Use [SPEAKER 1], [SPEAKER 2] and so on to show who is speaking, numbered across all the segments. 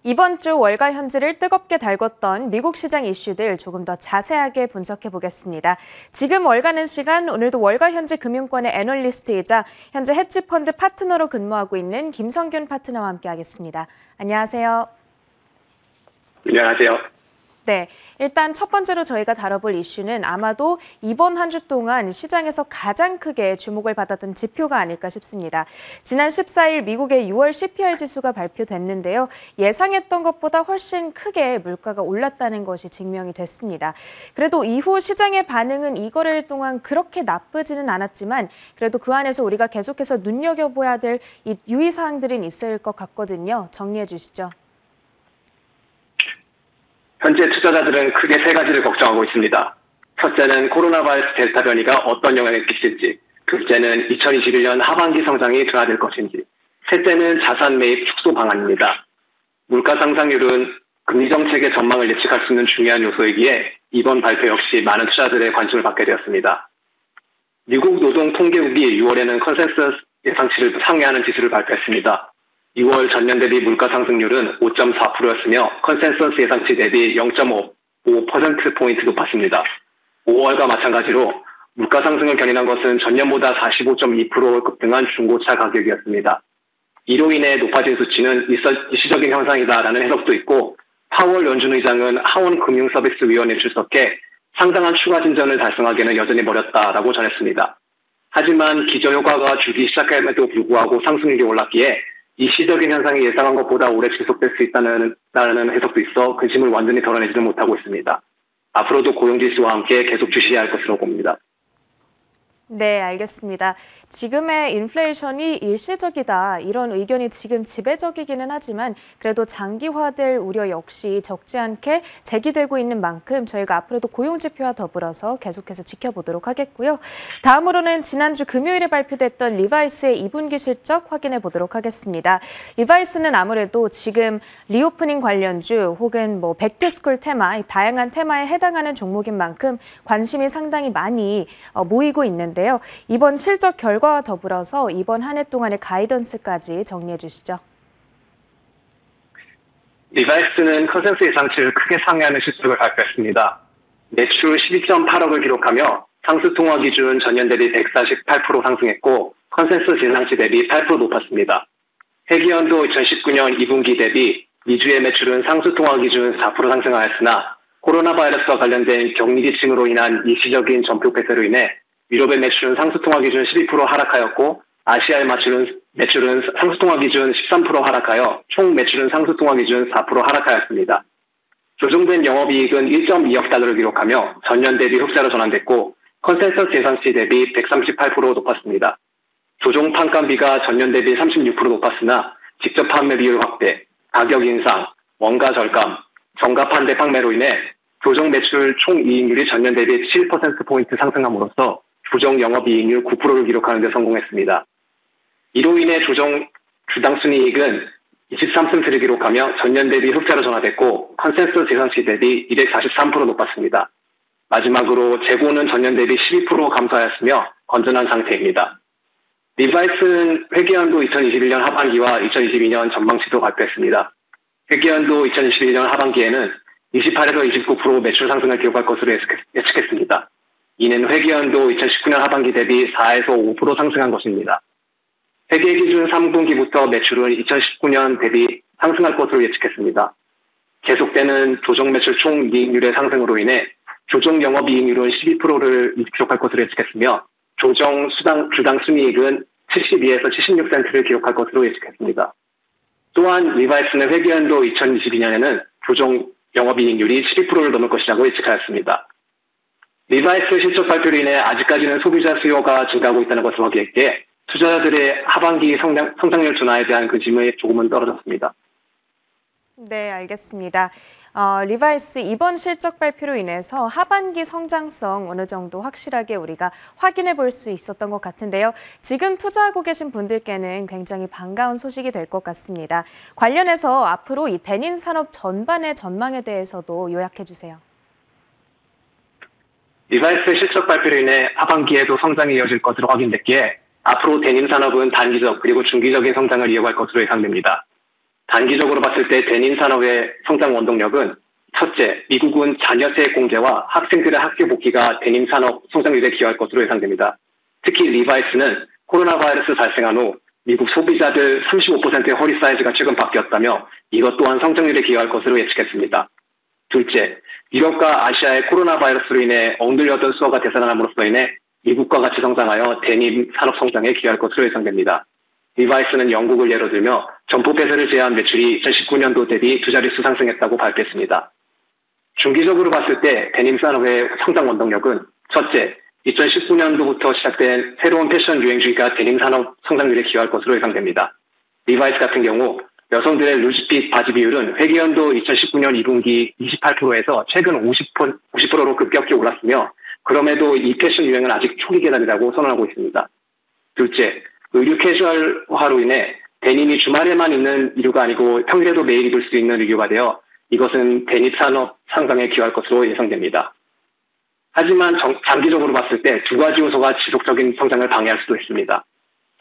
[SPEAKER 1] 이번 주 월가 현지를 뜨겁게 달궜던 미국 시장 이슈들 조금 더 자세하게 분석해 보겠습니다. 지금 월가는 시간, 오늘도 월가 현지 금융권의 애널리스트이자 현재 헤지펀드 파트너로 근무하고 있는 김성균 파트너와 함께하겠습니다. 안녕하세요.
[SPEAKER 2] 안녕하세요.
[SPEAKER 1] 네, 일단 첫 번째로 저희가 다뤄볼 이슈는 아마도 이번 한 주 동안 시장에서 가장 크게 주목을 받았던 지표가 아닐까 싶습니다. 지난 14일 미국의 6월 CPI 지수가 발표됐는데요. 예상했던 것보다 훨씬 크게 물가가 올랐다는 것이 증명이 됐습니다. 그래도 이후 시장의 반응은 이거를 동안 그렇게 나쁘지는 않았지만 그래도 그 안에서 우리가 계속해서 눈여겨봐야 될 유의사항들은 있을 것 같거든요. 정리해 주시죠.
[SPEAKER 2] 현재 투자자들은 크게 세 가지를 걱정하고 있습니다. 첫째는 코로나 바이러스 델타 변이가 어떤 영향을 끼칠지, 둘째는 2021년 하반기 성장이 둔화될 것인지, 셋째는 자산 매입 축소 방안입니다. 물가 상승률은 금리 정책의 전망을 예측할 수 있는 중요한 요소이기에 이번 발표 역시 많은 투자자들의 관심을 받게 되었습니다. 미국 노동통계국이 6월에는 컨센서스 예상치를 상회하는 지수를 발표했습니다. 6월 전년 대비 물가 상승률은 5.4%였으며 컨센서스 예상치 대비 0.5%포인트 높았습니다. 5월과 마찬가지로 물가 상승을 견인한 것은 전년보다 45.2% 급등한 중고차 가격이었습니다. 이로 인해 높아진 수치는 일시적인 현상이다라는 해석도 있고 파월 연준 의장은 하원금융서비스위원회에 출석해 상당한 추가 진전을 달성하기에는 여전히 멀었다라고 전했습니다. 하지만 기저효과가 주기 시작함에도 불구하고 상승률이 올랐기에 일시적인 현상이 예상한 것보다 오래 지속될 수 있다는 해석도 있어 근심을 완전히 덜어내지는 못하고 있습니다. 앞으로도 고용지수와 함께 계속 주시해야 할 것으로 봅니다.
[SPEAKER 1] 네, 알겠습니다. 지금의 인플레이션이 일시적이다, 이런 의견이 지금 지배적이기는 하지만 그래도 장기화될 우려 역시 적지 않게 제기되고 있는 만큼 저희가 앞으로도 고용지표와 더불어서 계속해서 지켜보도록 하겠고요. 다음으로는 지난주 금요일에 발표됐던 리바이스의 2분기 실적 확인해 보도록 하겠습니다. 리바이스는 아무래도 지금 리오프닝 관련주 혹은 백투스쿨 테마, 다양한 테마에 해당하는 종목인 만큼 관심이 상당히 많이 모이고 있는데 이번 실적 결과와 더불어서 이번 한 해 동안의 가이던스까지 정리해 주시죠.
[SPEAKER 2] 리바이스는 컨센서스 예상치를 크게 상회하는 실적을 발표했습니다. 매출 12.8억을 기록하며 상수통화 기준 전년 대비 148% 상승했고 컨센서스 예상치 대비 8% 높았습니다. 회계연도 2019년 2분기 대비 미주의 매출은 상수통화 기준 4% 상승하였으나 코로나 바이러스와 관련된 격리 지침으로 인한 일시적인 전표 폐쇄로 인해 유럽의 매출은 상수통화 기준 12% 하락하였고 아시아의 매출은 상수통화 기준 13% 하락하여 총 매출은 상수통화 기준 4% 하락하였습니다. 조정된 영업이익은 1.2억 달러를 기록하며 전년 대비 흑자로 전환됐고 컨센서스 예상치 대비 138% 높았습니다. 조정 판가비가 전년 대비 36% 높았으나 직접 판매 비율 확대, 가격 인상, 원가 절감, 정가 판대 판매로 인해 조정 매출 총 이익률이 전년 대비 7%포인트 상승함으로써 조정 영업이익률 9%를 기록하는 데 성공했습니다. 이로 인해 조정 주당 순이익은 23센트를 기록하며 전년 대비 흑자로 전환됐고 컨센서스 예상치 대비 243% 높았습니다. 마지막으로 재고는 전년 대비 12% 감소하였으며 건전한 상태입니다. 리바이스는 회계연도 2021년 하반기와 2022년 전망치도 발표했습니다. 회계연도 2021년 하반기에는 28에서 29% 매출 상승을 기록할 것으로 예측했습니다. 이는 회계연도 2019년 하반기 대비 4에서 5% 상승한 것입니다. 회계 기준 3분기부터 매출은 2019년 대비 상승할 것으로 예측했습니다. 계속되는 조정 매출 총 이익률의 상승으로 인해 조정 영업이익률은 12%를 기록할 것으로 예측했으며 조정 주당 순이익은 72에서 76센트를 기록할 것으로 예측했습니다. 또한 리바이스는 회계연도 2022년에는 조정 영업이익률이 12%를 넘을 것이라고 예측하였습니다. 리바이스 실적 발표로 인해 아직까지는 소비자 수요가 증가하고 있다는 것을 확인했기에 투자자들의 하반기 성장률 둔화에 대한 근심이 조금은 떨어졌습니다.
[SPEAKER 1] 네, 알겠습니다. 리바이스 이번 실적 발표로 인해서 하반기 성장성 어느 정도 확실하게 우리가 확인해 볼 수 있었던 것 같은데요. 지금 투자하고 계신 분들께는 굉장히 반가운 소식이 될 것 같습니다. 관련해서 앞으로 이 데님 산업 전반의 전망에 대해서도 요약해 주세요.
[SPEAKER 2] 리바이스 실적 발표로 인해 하반기에도 성장이 이어질 것으로 확인됐기에 앞으로 데님 산업은 단기적 그리고 중기적인 성장을 이어갈 것으로 예상됩니다. 단기적으로 봤을 때 데님 산업의 성장 원동력은 첫째, 미국은 자녀 세액 공제와 학생들의 학교 복귀가 데님 산업 성장률에 기여할 것으로 예상됩니다. 특히 리바이스는 코로나 바이러스 발생한 후 미국 소비자들 35%의 허리 사이즈가 최근 바뀌었다며 이것 또한 성장률에 기여할 것으로 예측했습니다. 둘째, 유럽과 아시아의 코로나 바이러스로 인해 엉들렸던 수요가 되살아남으로써 인해 미국과 같이 성장하여 데님 산업 성장에 기여할 것으로 예상됩니다. 리바이스는 영국을 예로 들며 점포 폐쇄를 제외한 매출이 2019년도 대비 두 자릿수 상승했다고 발표했습니다. 중기적으로 봤을 때 데님 산업의 성장 원동력은 첫째, 2019년도부터 시작된 새로운 패션 유행주의가 데님 산업 성장률에 기여할 것으로 예상됩니다. 리바이스 같은 경우 여성들의 루즈핏 바지 비율은 회계연도 2019년 2분기 28%에서 최근 50%로 급격히 올랐으며 그럼에도 이 패션 유행은 아직 초기 계단이라고 선언하고 있습니다. 둘째, 의류 캐주얼화로 인해 데님이 주말에만 입는 의류가 아니고 평일에도 매일 입을 수 있는 의류가 되어 이것은 데님 산업 상승에 기여할 것으로 예상됩니다. 하지만 장기적으로 봤을 때 두 가지 요소가 지속적인 성장을 방해할 수도 있습니다.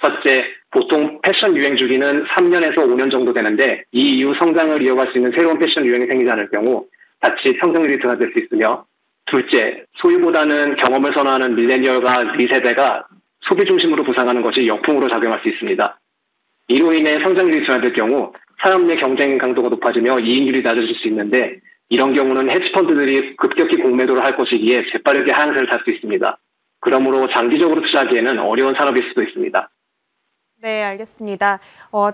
[SPEAKER 2] 첫째, 보통 패션 유행 주기는 3년에서 5년 정도 되는데 이 이후 성장을 이어갈 수 있는 새로운 패션 유행이 생기지 않을 경우 자칫 성장률이 둔화될 수 있으며 둘째, 소유보다는 경험을 선호하는 밀레니얼과 Z세대가 소비 중심으로 부상하는 것이 역풍으로 작용할 수 있습니다. 이로 인해 성장률이 둔화될 경우 산업 내 경쟁 강도가 높아지며 이익률이 낮아질 수 있는데 이런 경우는 헤지펀드들이 급격히 공매도를 할 것이기에 재빠르게 하향세를 탈 수 있습니다. 그러므로 장기적으로 투자하기에는 어려운 산업일 수도 있습니다.
[SPEAKER 1] 네, 알겠습니다.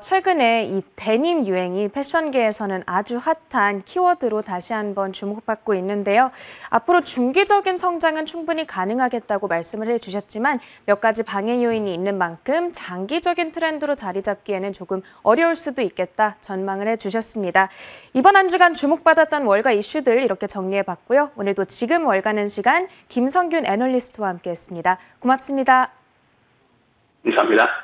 [SPEAKER 1] 최근에 이 데님 유행이 패션계에서는 아주 핫한 키워드로 다시 한번 주목받고 있는데요. 앞으로 중기적인 성장은 충분히 가능하겠다고 말씀을 해주셨지만 몇 가지 방해 요인이 있는 만큼 장기적인 트렌드로 자리 잡기에는 조금 어려울 수도 있겠다 전망을 해주셨습니다. 이번 한 주간 주목받았던 월가 이슈들 이렇게 정리해봤고요. 오늘도 지금 월가는 시간 김성균 애널리스트와 함께했습니다. 고맙습니다.
[SPEAKER 2] 감사합니다.